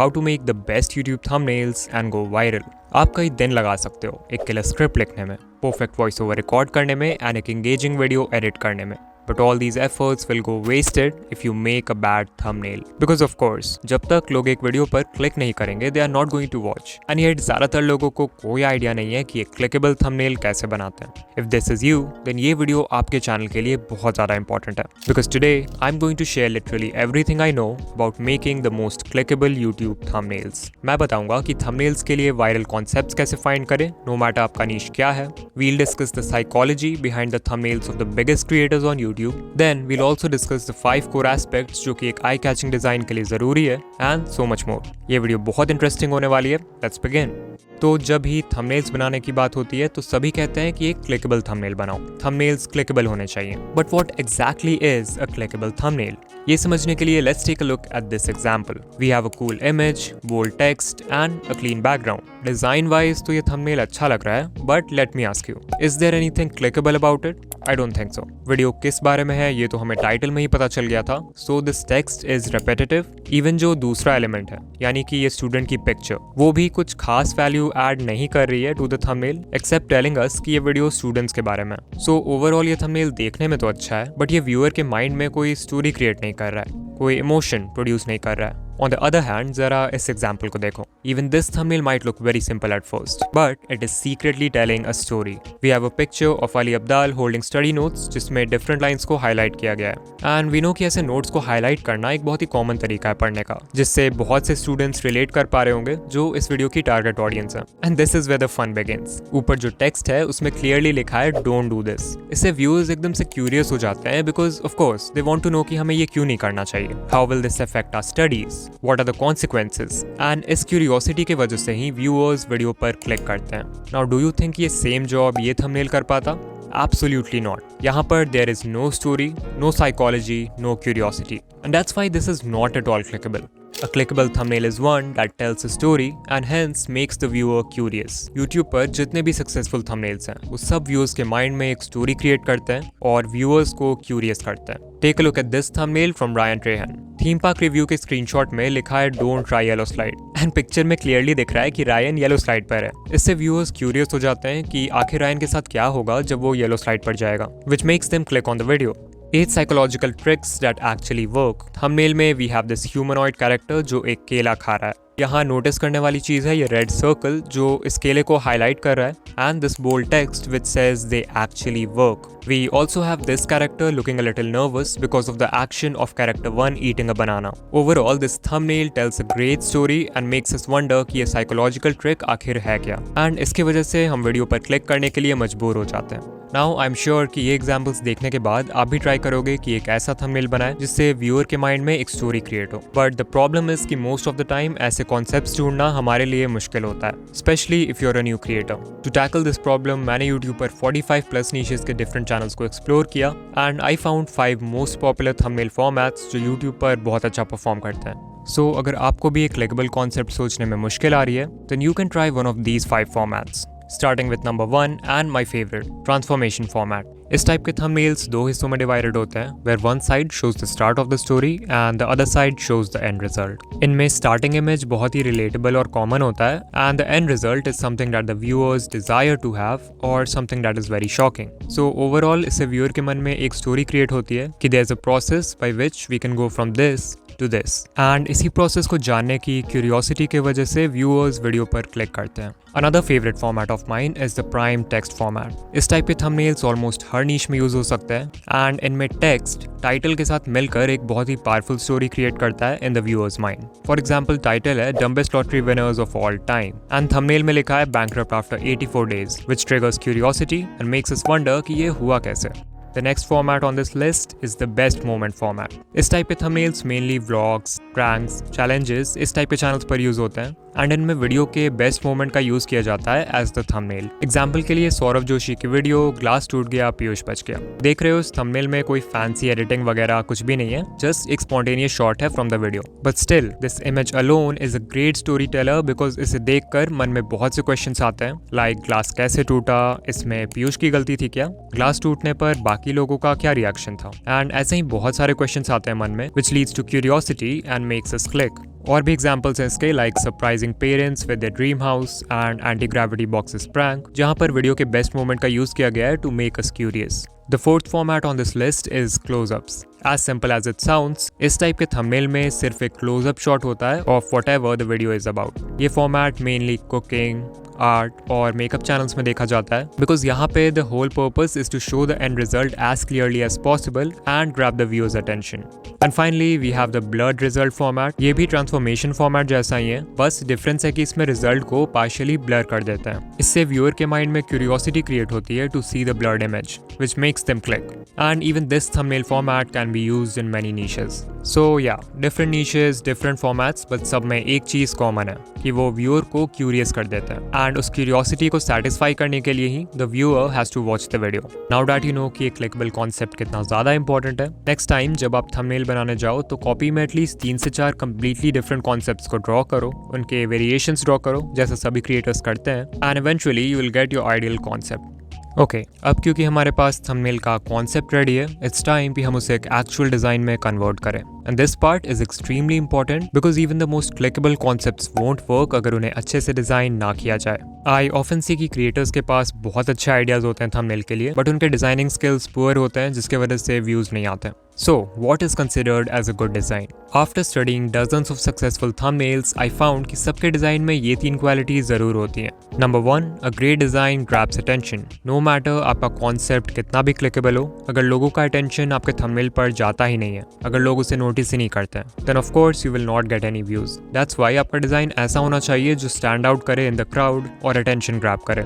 How to make the best YouTube thumbnails and go viral. आप कई दिन लगा सकते हो एक किलर स्क्रिप्ट लिखने में, परफेक्ट वॉइस ओवर रिकॉर्ड करने में एंड एक एंगेजिंग वीडियो एडिट करने में, but all these efforts will go wasted if you make a bad thumbnail. Because of course, जब तक लोग एक वीडियो पर क्लिक नहीं करेंगे, they are not going to watch. And yet ज़्यादातर लोगों को कोई आइडिया नहीं है कि एक क्लिकेबल थंबनेल कैसे बनाते हैं. If this is you, then ये वीडियो आपके चैनल के लिए बहुत ज़्यादा इंपॉर्टेंट है. Because today, I'm going to share literally everything I know about making the most clickable YouTube thumbnails. मैं बताऊंगा कि thumbnails के लिए वायरल कॉन्सेप्ट्स कैसे फाइंड करें, no matter आपका नीश क्या है. We'll discuss the psychology behind the thumbnails of the biggest creators on YouTube. Then we'll also discuss the 5 core aspects जो कि एक आई कैचिंग डिजाइन के लिए जरूरी है and so much more. ये वीडियो बहुत इंटरेस्टिंग होने वाली है. Let's begin. तो जब ही थंबनेल्स बनाने की बात होती है तो सभी कहते हैं कि एक क्लिकेबल थंबनेल बनाओ, थंबनेल्स क्लिकेबल होने चाहिए. But what exactly is a clickable thumbnail? ये समझने के लिए let's take a look at this example. We have a cool image, bold text and a clean background. Design wise तो ये thumbnail अच्छा लग रहा है, but let me ask you, is there anything clickable about it? I don't think so. Video किस बारे में है ये तो हमें टाइटल में ही पता चल गया था. So this text is repetitive. Even जो दूसरा एलिमेंट है यानी कि ये स्टूडेंट की पिक्चर, वो भी कुछ खास वैल्यू ऐड नहीं कर रही है to the thumbnail except telling us कि ये वीडियो स्टूडेंट्स के बारे में. सो ओवरऑल ये थंबनेल देखने में तो अच्छा है, बट ये व्यूअर के माइंड में कोई स्टोरी क्रिएट नहीं कर रहा है, कोई इमोशन प्रोड्यूस नहीं कर रहा है. On the other hand, जरा इस एग्जाम्पल को देखो. Even this thumbnail might look very simple at first, but it is secretly telling a story. We have a picture of Ali Abdaal holding study notes, जिसमें different lines को highlight किया गया है. And we know कि ऐसे notes को highlight करना एक बहुत ही common तरीका है पढ़ने का, जिससे बहुत से students relate कर पा रहे होंगे जो इस वीडियो की target audience है. And this is where the fun begins. ऊपर जो text है उसमें clearly लिखा है don't do this. इससे viewers एकदम से curious हो जाते हैं because of course they want to know कि हमें ये क्यों नहीं करना चाहिए. How will this affect our studies? What are the consequences? And इस curiosity की वजह से ही viewers वीडियो पर क्लिक करते हैं. Now do you think ये same job ये thumbnail कर पाता? Absolutely not. यहाँ पर there is no story, no psychology, no curiosity. And that's why this is not at all clickable. A clickable thumbnail is one that tells a story and hence makes the viewer curious. YouTube पर जितने भी successful thumbnails हैं, वो सब viewers के mind में एक story create करते हैं और viewers को curious करते हैं. Take a look at this thumbnail from Ryan Trahan. Theme park review के स्क्रीनशॉट में लिखा है don't try yellow slide and picture में क्लियरली दिख रहा है कि रायन येलो स्लाइड पर है. इससे व्यूअर्स क्यूरियस हो जाते हैं कि आखिर रायन के साथ क्या होगा जब वो येलो स्लाइड पर जाएगा, which makes them click on the video. 8 psychological tricks that actually work. Thumbnail में we have this humanoid character जो एक केला खा रहा है. यहाँ नोटिस करने वाली चीज है ये रेड सर्कल जो इस केले को हाईलाइट कर रहा है and this bold text which says they actually work. We also have this character looking a little nervous because of the action of character 1 eating a banana. Overall, this thumbnail tells a great story and makes us wonder कि ये psychological trick आखिर है क्या. And इसकी वजह से हम video पर क्लिक करने के लिए मजबूर हो जाते हैं. Now I'm sure कि ये एग्जाम्पल्स देखने के बाद आप भी ट्राई करोगे कि एक ऐसा थंबनेल बनाए जिससे व्यूअर के माइंड में एक स्टोरी क्रिएट हो. बट द प्रॉब्लम इज कि मोस्ट ऑफ द टाइम ऐसे कॉन्सेप्ट्स ढूंढना हमारे लिए मुश्किल होता है, specially if you are a new creator. To tackle this problem मैंने यूट्यूब पर 45 प्लस नीशेस के डिफरेंट चैनल्स को एक्सप्लोर किया and I found 5 most popular thumbnail formats जो यूट्यूब पर बहुत अच्छा परफॉर्म करते हैं. सो अगर आपको भी एक क्लिकेबल कॉन्सेप्ट सोचने में मुश्किल आ रही है then you can try one of these 5 formats. Starting with number 1 and my favorite, transformation format. इस टाइप के thumbnails 2 हिस्सों में divided होते हैं, where one side shows the start of the story and the other side shows the end result. इनमें starting image बहुत ही relatable और common होता है and the end result is something that the viewers desire to have or something that is very shocking. So overall इससे viewer के मन में एक story create होती है कि there's a process by which we can go from this to this. And इसी process को जानने की curiosity के वजह से viewers वीडियो पर क्लिक करते हैं. Another favorite format of mine is the prime text format. इस टाइप के thumbnails almost हर niche में यूज हो सकते हैं and इनमें text टाइटल के साथ मिलकर एक बहुत ही पावरफुल स्टोरी क्रिएट करता है in the viewer's mind. For example, title है dumbest lottery winners of all time and thumbnail में लिखा है bankrupt after 84 days, which triggers curiosity and makes us wonder कि ये हुआ कैसे. The next format on this list is the best moment format. इस type के thumbnails mainly vlogs, pranks, challenges इस टाइप के channels पर यूज होते हैं एंड इनमें वीडियो के बेस्ट मोमेंट का यूज किया जाता है एज द थंबनेल. एग्जाम्पल के लिए सौरभ जोशी की वीडियो ग्लास टूट गया पीयूष बच गया. देख रहे हो इस थंबनेल में कोई फैंसी एडिटिंग वगैरह कुछ भी नहीं है, जस्ट एक स्पॉन्टेनियस शॉट है from the video. But still this image alone is a great story teller because इसे देखकर मन में बहुत से क्वेश्चंस आते हैं लाइक ग्लास कैसे टूटा, इसमें पीयूष की गलती थी क्या, ग्लास टूटने पर बाकी लोगों का क्या रिएक्शन था, एंड ऐसे ही बहुत सारे क्वेश्चंस आते हैं मन में which leads to curiosity and and makes us click. और भी एग्जाम्पल्स हैं इसके, like surprising parents with the dream house and anti gravity boxes prank, जहां पर वीडियो के बेस्ट मोमेंट का यूज किया गया है to make us curious. The fourth format on this list is close-ups. As simple as it sounds, इस type के thumbnail में सिर्फ एक क्लोज-अप शॉट होता है of whatever the video is about. ये फॉर्मेट मेनली कुकिंग, आर्ट और makeup channels में देखा जाता है बिकॉज यहाँ पे the whole purpose is to show the end result as clearly as possible and grab the viewers attention. And finally we have the blurred result format. ये भी transformation format जैसा ही है, बस डिफरेंस है कि इसमें रिजल्ट को पार्शियली ब्लर कर देता है। इससे व्यूअर के माइंड में क्यूरियोसिटी क्रिएट होती है to see the blurred image which makes them click. And even this thumbnail format can be used in many niches. So yeah, different niches, different formats, but सब में एक चीज common है कि वो व्यूअर को क्यूरियस कर देता है एंड उस क्यूरियोसिटी को सेटिस्फाई करने के लिए ही the viewer has to watch the video. Now that you know कि एक क्लिकेबल कॉन्सेप्ट कितना ज्यादा इंपॉर्टेंट है, नेक्स्ट टाइम जब आप थंबनेल बनाने जाओ तो कॉपी में एटलीस्ट 3 से 4 कंप्लीटली डिफरेंट कॉन्सेप्ट्स को ड्रॉ करो, उनके वेरिएशंस ड्रॉ करो जैसा सभी क्रिएटर्स करते हैं and eventually you will get your ideal concept. Okay, अब क्योंकि हमारे पास थंबनेल का कॉन्सेप्ट रेडी है, इट्स टाइम कि हम उसे एक एक्चुअल डिजाइन में कन्वर्ट करें। And this part is extremely important because even the most clickable concepts won't work अगर उन्हें अच्छे से डिजाइन ना किया जाए। आई ऑफन सी कि क्रिएटर्स के पास बहुत अच्छे आइडियाज होते हैं थंबनेल के लिए, बट उनके डिजाइनिंग स्किल्स पुअर होते हैं जिसके वजह से व्यूज नहीं आते। So, what is considered as a good design? After studying dozens of successful thumbnails, I found कि सबके डिजाइन में ये 3 क्वालिटीज जरूर होती हैं। Number 1, a great design grabs attention. No matter आपका कॉन्सेप्ट कितना भी क्लिकेबल हो, अगर लोगों का अटेंशन आपके थंबनेल पर जाता ही नहीं है, अगर लोग उसे नोटिस ही नहीं करते हैं, then of course you will not get any views. That's why आपका डिजाइन ऐसा होना चाहिए जो स्टैंड आउट करे इन द क्राउड और अटेंशन ग्रैब करे।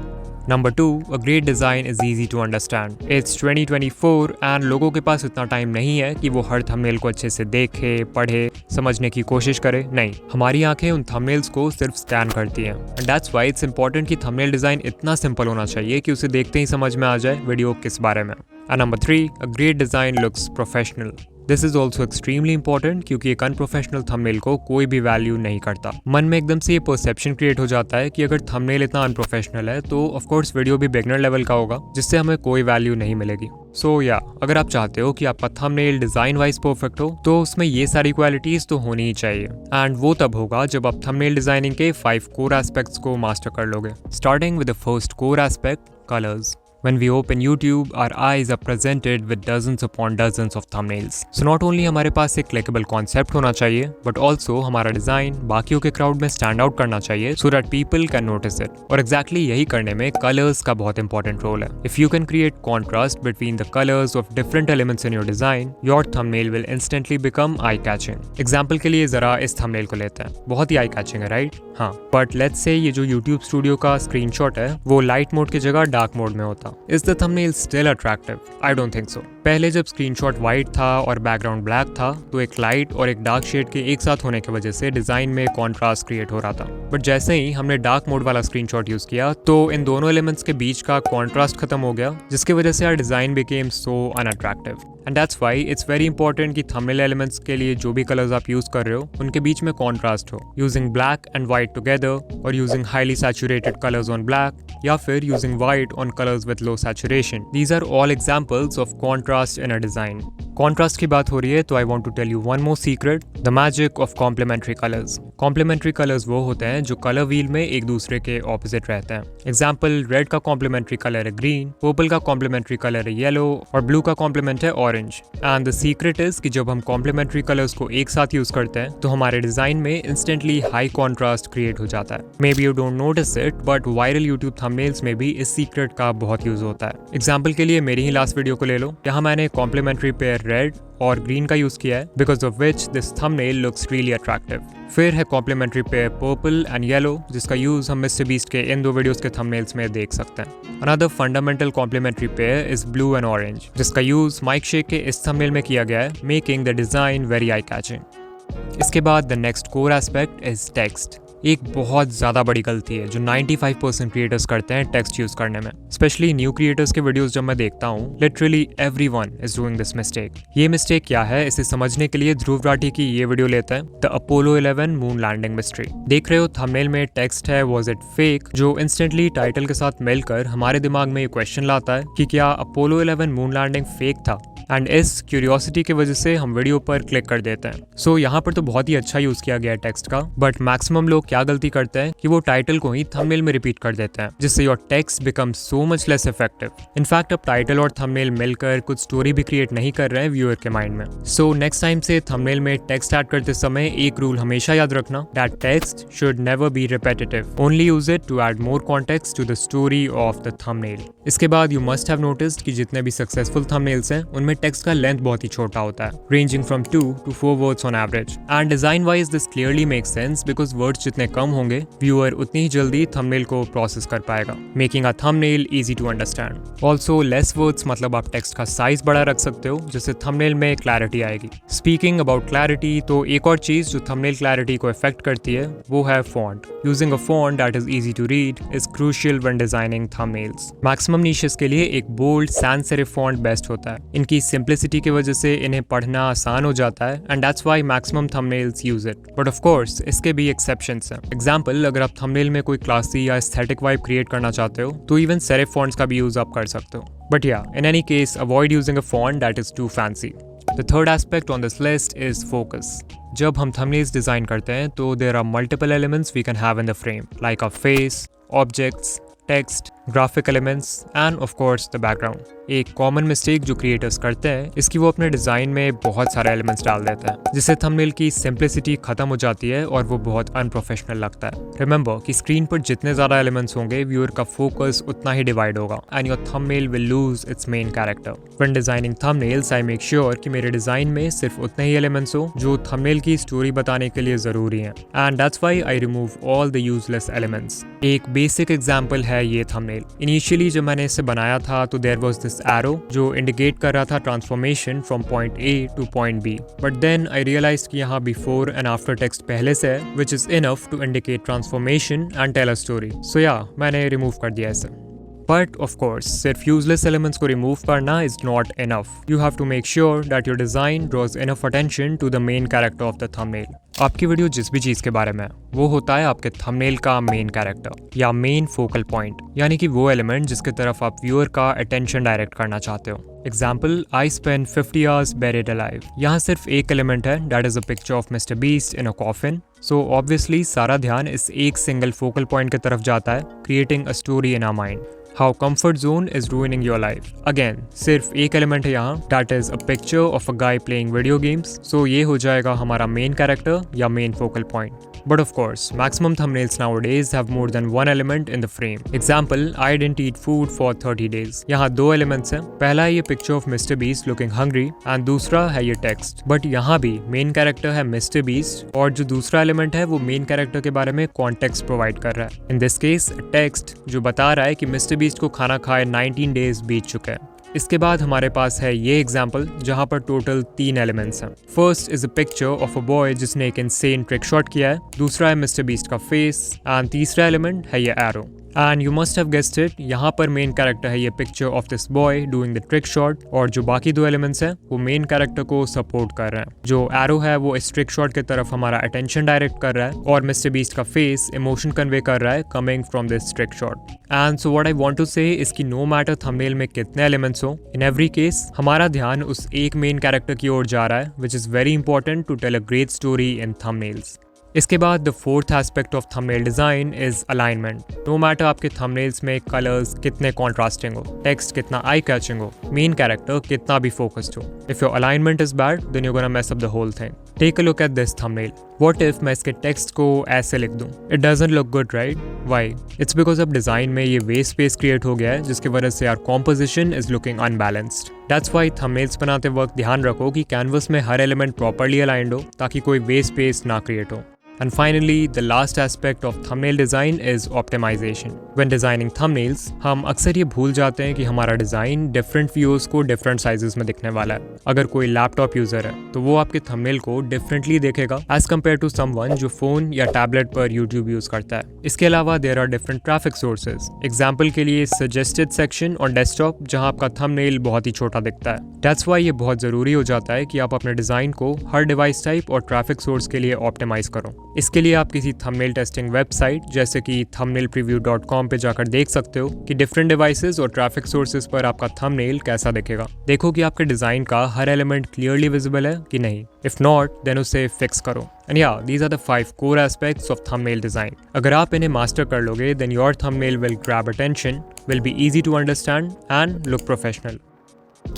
Number 2, a great design is easy to understand. It's 2024 and लोगों के पास इतना टाइम नहीं है कि वो हर थंबनेल को अच्छे से देखे, पढ़े, समझने की कोशिश करे। नहीं, हमारी आंखें उन थंबनेल्स को सिर्फ स्कैन करती हैं। And that's why it's important कि थंबनेल डिजाइन इतना सिंपल होना चाहिए कि उसे देखते ही समझ में आ जाए वीडियो किस बारे में। And number 3, a great design looks professional. This is also extremely important क्योंकि एक अनप्रोफेशनल थंबनेल को कोई भी वैल्यू नहीं करता। मन में एकदम से ये परसेप्शन क्रिएट हो जाता है कि अगर थंबनेल इतना अनप्रोफेशनल है तो ऑफ कोर्स वीडियो भी बिगनर लेवल का होगा जिससे हमें कोई वैल्यू नहीं मिलेगी। सो या, अगर आप चाहते हो कि आपका थंबनेल डिजाइन वाइज परफेक्ट हो तो उसमें ये सारी क्वालिटीज तो होनी ही चाहिए। एंड वो तब होगा जब आप थंबनेल डिजाइनिंग के 5 कोर एस्पेक्ट्स को मास्टर कर लोगे। Starting with the first core aspect, colours. When we open YouTube, our eyes are presented with dozens upon dozens of thumbnails. So not only हमारे पास एक clickable concept होना चाहिए, but also हमारा design बाकियों के क्राउड में स्टैंड आउट करना चाहिए so that people can notice it. और exactly यही करने में colors का बहुत important role है. If you can create contrast between the colors of different elements in your design, your thumbnail will instantly become eye-catching. Example के लिए जरा इस thumbnail को लेते हैं, बहुत ही eye-catching है, right? हाँ, but let's say ये जो YouTube Studio का screenshot है, वो light mode की जगह dark mode में होता। Is the thumbnail still attractive? I don't think so. पहले जब स्क्रीनशॉट वाइट था और बैकग्राउंड ब्लैक था तो एक लाइट और एक डार्क शेड के एक साथ होने की वजह से डिजाइन में कॉन्ट्रास्ट क्रिएट हो रहा था। बट जैसे ही हमने डार्क मोड वाला स्क्रीनशॉट यूज किया तो इन दोनों एलिमेंट्स के बीच का कॉन्ट्रास्ट खत्म हो गया जिसकी वजह से our design became so unattractive. And that's why it's very important कि थंबनेल एलिमेंट्स के लिए जो भी कलर्स आप यूज कर रहे हो उनके बीच में कॉन्ट्रास्ट हो, using black and white together और using highly saturated colours on black या फिर using white on colours with low saturation. These are all examples of contrast in a design. Contrast की बात हो रही है तो I want to tell you one more secret, the magic of complementary colours. Complementary colours वो होते हैं जो कलर व्हील में एक दूसरे के ऑपोजिट रहते हैं। एग्जाम्पल, रेड का कॉम्प्लीमेंट्री कलर है ग्रीन, पर्पल का कॉम्प्लीमेंट्री कलर है येलो और ब्लू का कॉम्प्लीमेंट है orange. And the secret is कि जब हम कॉम्प्लीमेंट्री कलर्स को एक साथ यूज करते हैं तो हमारे डिजाइन में इंस्टेंटली हाई कॉन्ट्रास्ट क्रिएट हो जाता है। May be you don't notice it but viral YouTube thumbnails में भी इस सीक्रेट का बहुत यूज होता है। एग्जाम्पल के लिए मेरी ही लास्ट वीडियो को ले लो, यहाँ मैंने कॉम्प्लीमेंट्री पेयर रेड और ग्रीन का यूज किया है because of which this thumbnail looks really attractive. फिर है complementary pair purple and yellow जिसका यूज हम मिस्टर बीस्ट के इन 2 वीडियोस के थंबनेल्स में देख सकते हैं। Another fundamental complementary pair is blue and orange जिसका यूज माइक शेक के इस थंबनेल में किया गया है, making the design very eye catching. इसके बाद the next core aspect is text. एक बहुत ज़्यादा बड़ी गलती है जो 95% क्रिएटर्स करते हैं टेक्स्ट यूज करने में। स्पेशली न्यू क्रिएटर्स के वीडियोस जब मैं देखता हूँ, literally everyone is doing this mistake. ये मिस्टेक क्या है इसे समझने के लिए ध्रुव राठी की ये वीडियो लेते हैं, the Apollo 11 moon landing mystery. देख रहे हो थंबनेल में टेक्स्ट है वाज इट फेक, जो इंस्टेंटली टाइटल के साथ मिलकर हमारे दिमाग में ये क्वेश्चन लाता है कि क्या अपोलो 11 मून लैंडिंग फेक था। एंड इस क्यूरियोसिटी की वजह से हम वीडियो पर क्लिक कर देते हैं। सो यहाँ पर तो बहुत ही अच्छा यूज किया गया है टेक्स्ट का, बट मैक्सिमम लोग क्या गलती करते हैं कि वो टाइटल को ही थंबनेल में रिपीट कर देते हैं, जिससे your text becomes so much less effective. In fact अब टाइटल और थंबनेल मिलकर कुछ स्टोरी भी क्रिएट नहीं कर रहे हैं व्यूअर के माइंड में। सो नेक्स्ट टाइम से थंबनेल में टेक्स्ट ऐड करते समय एक रूल हमेशा याद रखना, that text should never be repetitive, only use it to add more context to the story of the thumbnail. इसके बाद यू मस्ट हैव नोटिस्ड कि जितने भी सक्सेसफुल थंबनेल्स हैं उनमें टेक्स्ट का लेंथ बहुत ही छोटा होता है, ranging from 2 to 4 words on average. And design wise this clearly makes sense because words जितने कम होंगे व्यूअर उतनी ही जल्दी थंबनेल को प्रोसेस कर पाएगा, making a thumbnail easy to understand. Also less words मतलब आप टेक्स्ट का साइज बड़ा रख सकते हो, जिससे थंबनेल में क्लैरिटी आएगी। स्पीकिंग अबाउट क्लैरिटी, तो एक और चीज जो थंबनेल क्लैरिटी को इफेक्ट करती है वो है font. Using a font that is easy to read is crucial when designing thumbnails. Maximum niches के लिए एक bold sans serif font best होता है। इनकी सिंप्लिसिटी की वजह से इन्हें पढ़ना आसान हो जाता है and that's why maximum thumbnails use it. But of course इसके भी एक्सेप्शंस हैं। एग्जांपल, अगर आप थंबनेल में कोई क्लासी या एस्थेटिक वाइब क्रिएट करना चाहते हो तो इवन सेरिफ फॉन्ट्स का भी यूज आप कर सकते हो। But yeah, in any case, avoid using a font that is too fancy. The third aspect on this list is focus. जब हम thumbnails डिज़ाइन करते हैं तो there are multiple elements we can have in the frame, like our face, objects, text, graphic elements and of course the background. एक common mistake जो creators करते हैं इसकी वो अपने डिज़ाइन में बहुत सारे एलिमेंट्स डाल देते हैं, जिससे थंबनेल की सिंप्लिसिटी खत्म हो जाती है और वो बहुत अनप्रोफेशनल लगता है। रिमेंबर कि स्क्रीन पर जितने ज़्यादा एलिमेंट्स होंगे व्यूअर का फोकस उतना ही डिवाइड होगा and your thumbnail will lose its main character. When designing thumbnails I make sure कि मेरे डिज़ाइन में सिर्फ उतने ही एलिमेंट्स हो जो थंबनेल की स्टोरी बताने के लिए ज़रूरी हैं, and that's why I remove all the useless elements. एक बेसिक एग्जाम्पल है ये थंबनेल। इनिशियली जब मैंने इसे बनाया था तो देयर वाज दिस एरो जो इंडिकेट कर रहा था transformation from point A to point B, but then I realize कि यहाँ बिफोर एंड आफ्टर टेक्स्ट पहले से है which is enough to indicate transformation and tell a story. So yeah मैंने रिमूव कर दिया इसे। But of course, सिर्फ यूजलेस एलिमेंट्स को रिमूव करना is not enough. You have to make sure that your design draws enough attention to the main character of the thumbnail. आपकी video जिस भी चीज़ के बारे में है वो होता है आपके थंबनेल का मेन कैरेक्टर या मेन फोकल पॉइंट, यानी कि वो एलिमेंट जिसके तरफ आप व्यूअर का अटेंशन डायरेक्ट करना चाहते हो। Example, I spend 50 hours buried alive। यहाँ सिर्फ एक एलिमेंट है, that is a picture of mister beast in a coffin. So obviously सारा ध्यान इस एक सिंगल फोकल पॉइंट की तरफ जाता है, creating a story in our mind. How comfort zone is ruining your life. Again, सिर्फ एक एलिमेंट है यहाँ, that is a picture of a guy playing video games. So ये हो जाएगा हमारा मेन कैरेक्टर या main focal point. But of course, maximum thumbnails nowadays have more than one element in the frame. Example, I didn't eat food for 30 days. यहाँ दो elements हैं, पहला है ये picture of Mr. Beast looking hungry and दूसरा है ये text. But यहाँ भी main character है Mr. Beast और जो दूसरा element है वो main character के बारे में context provide कर रहा है। In this case, text जो बता रहा है कि Mr. Beast को खाना खाए 19 days बीत चुके हैं। इसके बाद हमारे पास है ये एग्जाम्पल जहाँ पर टोटल 3 एलिमेंट्स हैं। First is a picture of a boy जिसने एक इनसेन ट्रिक शॉट किया है, दूसरा है मिस्टर बीस्ट का फेस एंड तीसरा एलिमेंट है ये arrow. And you must have guessed it, यहाँ पर मेन कैरेक्टर है ये picture of this boy doing the trick shot और जो बाकी दो एलिमेंट्स हैं वो मेन कैरेक्टर को सपोर्ट कर रहे हैं। जो एरो है वो इस ट्रिक शॉट की तरफ हमारा अटेंशन डायरेक्ट कर रहा है और मिस्टर बीस्ट का फेस इमोशन कन्वे कर रहा है coming from this trick shot. And so what I want to say इसकी नो मैटर थंबनेल में कितने एलिमेंट्स हो, इन एवरी केस हमारा ध्यान उस एक मेन कैरेक्टर की ओर जा रहा है, which is very important to tell a great story in thumbnails. इसके बाद the fourth aspect of thumbnail design is alignment. No matter आपके थंबनेल्स में कलर्स कितने कॉन्ट्रास्टिंग हो, टेक्स्ट कितना आई कैचिंग हो, मेन कैरेक्टर कितना भी फोकस्ड हो, if your alignment is bad then you gonna mess up the whole thing. Take a look at this thumbnail. What if मैं इसके टेक्स्ट को ऐसे लिख दूं? It doesn't look good, right? Why? It's because अब design में ये waste space create हो गया है जिसकी वजह से यार composition is looking unbalanced. That's why thumbnails बनाते वक्त ध्यान रखो कि कैनवस में हर एलिमेंट प्रॉपर्ली अलाइंड हो ताकि कोई वेस्ट स्पेस ना क्रिएट हो। And finally, the last aspect of thumbnail design is optimization. When designing thumbnails, हम अक्सर ये भूल जाते हैं कि हमारा डिज़ाइन डिफरेंट व्यूअर्स को डिफरेंट साइजेस में दिखने वाला है। अगर कोई लैपटॉप यूज़र है तो वो आपके थंबनेल को डिफरेंटली देखेगा एज कम्पेयर टू समवन जो फ़ोन या टैबलेट पर यूट्यूब यूज़ करता है। इसके अलावा there are different traffic sources. Example के लिए सजेस्टेड सेक्शन और डेस्कटॉप जहाँ आपका थंबनेल बहुत ही छोटा दिखता है। दैट्स वाई ये बहुत ज़रूरी हो जाता है कि आप अपने डिज़ाइन को हर डिवाइस टाइप और ट्रैफिक सोर्स के लिए ऑप्टिमाइज करो। इसके लिए आप किसी थंबनेल टेस्टिंग वेबसाइट जैसे कि thumbnailpreview.com पे जाकर देख सकते हो कि डिफरेंट डिवाइसेस और ट्रैफिक सोर्सेज पर आपका थंबनेल कैसा दिखेगा। देखो कि आपके डिजाइन का हर एलिमेंट क्लियरली विजिबल है कि नहीं। इफ नॉट देन उसे फिक्स करो। एंड या these are the 5 core aspects of thumbnail design. अगर आप इन्हें मास्टर कर लोगे then your thumbnail will grab attention, will be easy to understand and look professional.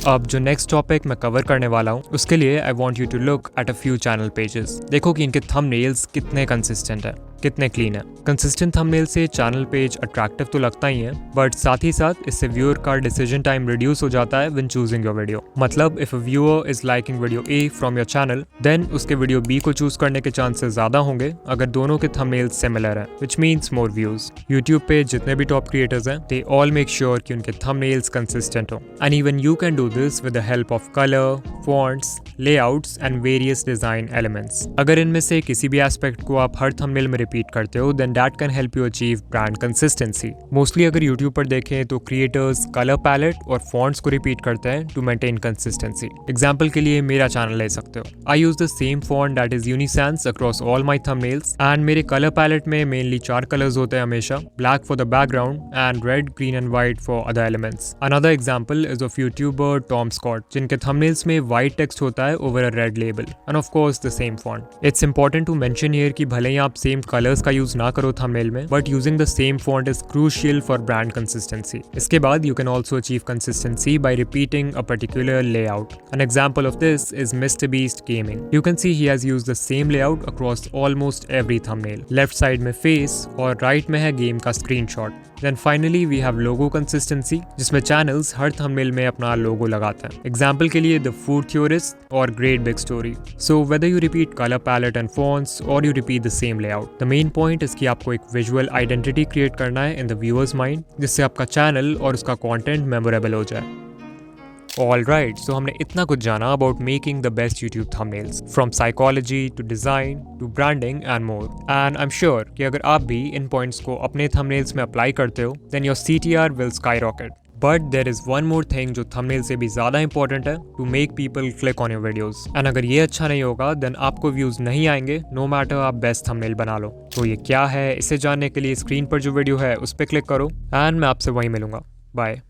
अब जो नेक्स्ट टॉपिक मैं कवर करने वाला हूँ उसके लिए I want you to look at a few channel pages. देखो कि इनके थंबनेल्स कितने कंसिस्टेंट है, कितने क्लीन है। कंसिस्टेंट थंबनेल से चैनल पेज अट्रैक्टिव तो लगता ही है, बट साथ ही साथ इससे व्यूअर का डिसीजन टाइम रिड्यूस हो जाता है व्हेन चूजिंग योर वीडियो। मतलब if a viewer is liking video A from your channel then उसके वीडियो बी को चूज करने के चांसेस ज्यादा होंगे अगर दोनों के थंबनेल्स सिमिलर हैं, which means more views. YouTube पे जितने भी टॉप क्रिएटर्स हैं दे ऑल मेक श्योर कि उनके थंबनेल्स कंसिस्टेंट हो। And even you can do this with the help of colour, fonts, layouts and various design elements. अगर इनमें से किसी भी एस्पेक्ट को आप हर थंबनेल में रिपीट करते हो then that can help you achieve brand consistency. Mostly अगर YouTube पर देखें तो creators color palette और fonts को repeat करते हैं to maintain consistency. Example के लिए मेरा channel ले सकते हो। I use the same font that is Unisans across all my thumbnails and मेरे color palette में mainly 4 colors होते हैं हमेशा, black for the background and red, green and white for other elements. Another example is of YouTuber Tom Scott जिनके thumbnails में white text होता है over a red label and of course the same font. It's important to mention here कि भले ही आप same colors का use ना करो थंबनेल में, but using the same font is crucial for brand consistency. इसके बाद you can also achieve consistency bye repeating a particular layout. An example of this is mister beast gaming. You can see he has used the same layout across almost every thumbnail. Left side में face और right में है game का screenshot. Then finally we have logo consistency जिसमें channels हर thumbnail में अपना logo लगाते हैं। Example के लिए The Food Theorist और Great Big Story. So whether you repeat color palette and fonts or you repeat the same layout, the main point is कि आपको एक visual identity create करना है in the viewer's mind जिससे आपका channel और उसका content memorable हो जाए। Alright, so हमने इतना कुछ जाना about making the best YouTube thumbnails, from psychology to design to branding and more. And I'm sure कि अगर आप भी इन points को अपने thumbnails में apply करते हो, then your CTR will skyrocket. But there is one more thing जो thumbnail से भी ज़्यादा important है to make people click on your videos. And अगर ये अच्छा नहीं होगा, then आपको views नहीं आएंगे, no matter आप best thumbnail बना लो। तो ये क्या है, इसे जानने के लिए स्क्रीन पर जो वीडियो है उस पर क्लिक करो, and मैं आपसे वहीं मिलूंगा। बाय।